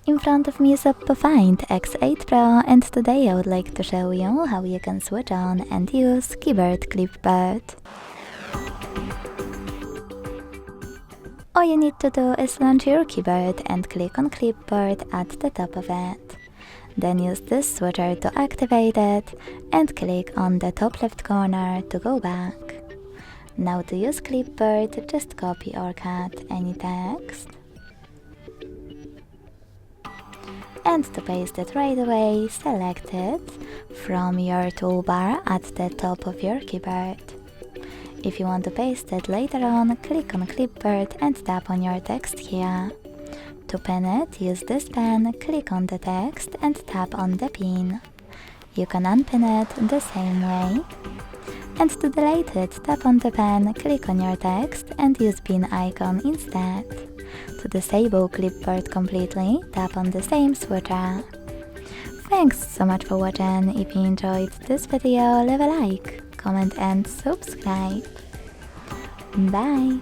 In front of me is OPPO Find X8 Pro, and today I would like to show you how you can switch on and use keyboard Clipboard. All you need to do is launch your keyboard and click on Clipboard at the top of it. Then use this switcher to activate it and click on the top left corner to go back. Now to use Clipboard, just copy or cut any text. And to paste it right away, select it from your toolbar at the top of your keyboard. If you want to paste it later on, click on Clipboard and tap on your text here. To pin it, use this pen, click on the text and tap on the pin. You can unpin it the same way. And to delete it, tap on the pen, click on your text and use pin icon instead. To disable Clipboard completely, tap on the same switcher. Thanks so much for watching. If you enjoyed this video, leave a like, comment and subscribe. Bye!